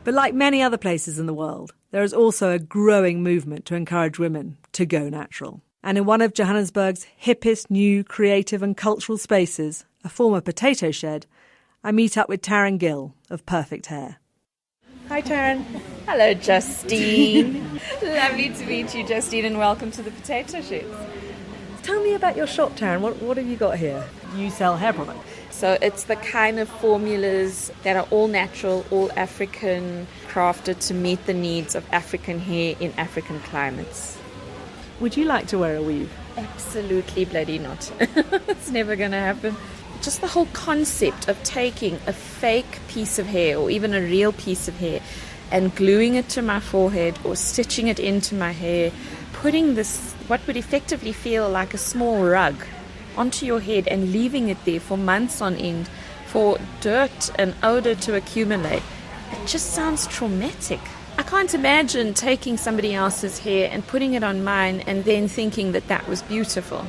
But like many other places in the world, there is also a growing movement to encourage women to go natural. And in one of Johannesburg's hippest new creative and cultural spaces, a former potato shed, I meet up with Taryn Gill of Perfect Hair. Hi, Taryn. Hello, Justine. Lovely to meet you, Justine, and welcome to the Potato Shed. Tell me about your shop, Taryn. What have you got here? You sell hair products. So it's the kind of formulas that are all natural, all African, crafted to meet the needs of African hair in African climates. Would you like to wear a weave? Absolutely bloody not. It's never going to happen. Just the whole concept of taking a fake piece of hair or even a real piece of hair and gluing it to my forehead or stitching it into my hair, putting this, what would effectively feel like a small rug, onto your head and leaving it there for months on end for dirt and odor to accumulate. It just sounds traumatic. I can't imagine taking somebody else's hair and putting it on mine and then thinking that that was beautiful.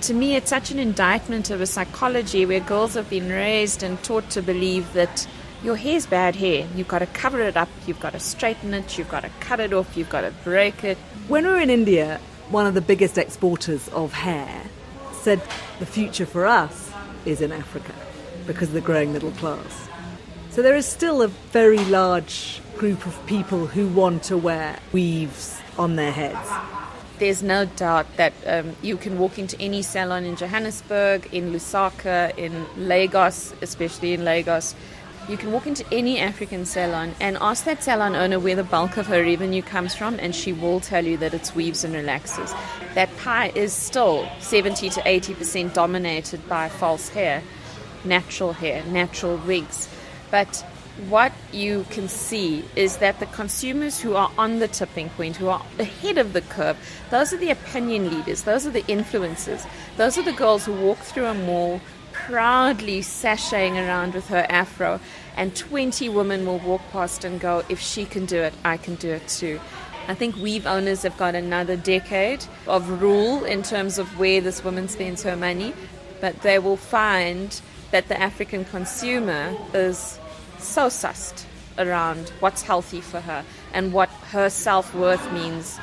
To me, it's such an indictment of a psychology where girls have been raised and taught to believe that your hair's bad hair. You've got to cover it up, you've got to straighten it, you've got to cut it off, you've got to break it. When we were in India, one of the biggest exporters of hair said the future for us is in Africa because of the growing middle class. So there is still a very large group of people who want to wear weaves on their heads. There's no doubt that you can walk into any salon in Johannesburg, in Lusaka, in Lagos, especially in Lagos. You can walk into any African salon and ask that salon owner where the bulk of her revenue comes from, and she will tell you that it's weaves and relaxers. That pie is still 70 to 80% dominated by false hair, natural wigs. But what you can see is that the consumers who are on the tipping point, who are ahead of the curve, those are the opinion leaders, those are the influencers, those are the girls who walk through a mall proudly sashaying around with her afro, and 20 women will walk past and go, if she can do it, I can do it too. I think weave owners have got another decade of rule in terms of where this woman spends her money, but they will find that the African consumer is so sussed around what's healthy for her and what her self-worth means.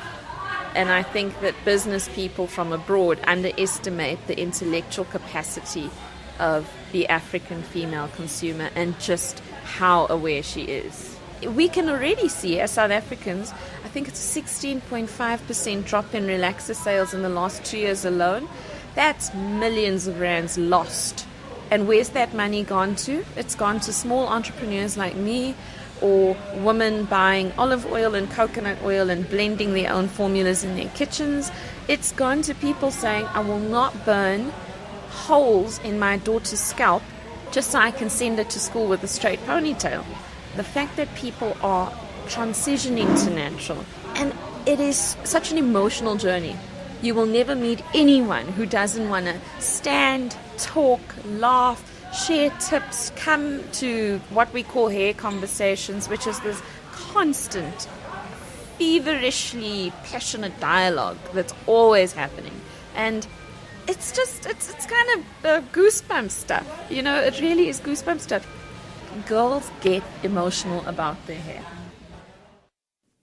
And I think that business people from abroad underestimate the intellectual capacity of the African female consumer and just how aware she is. We can already see, as South Africans, I think it's a 16.5% drop in relaxer sales in the last 2 years alone. That's millions of rands lost. And where's that money gone to? It's gone to small entrepreneurs like me, or women buying olive oil and coconut oil and blending their own formulas in their kitchens. It's gone to people saying, I will not burn holes in my daughter's scalp just so I can send her to school with a straight ponytail. The fact that people are transitioning to natural, and it is such an emotional journey. You will never meet anyone who doesn't want to stand, talk, laugh, share tips, come to what we call hair conversations, which is this constant, feverishly passionate dialogue that's always happening. And it's kind of goosebump stuff. You know, it really is goosebump stuff. Girls get emotional about their hair.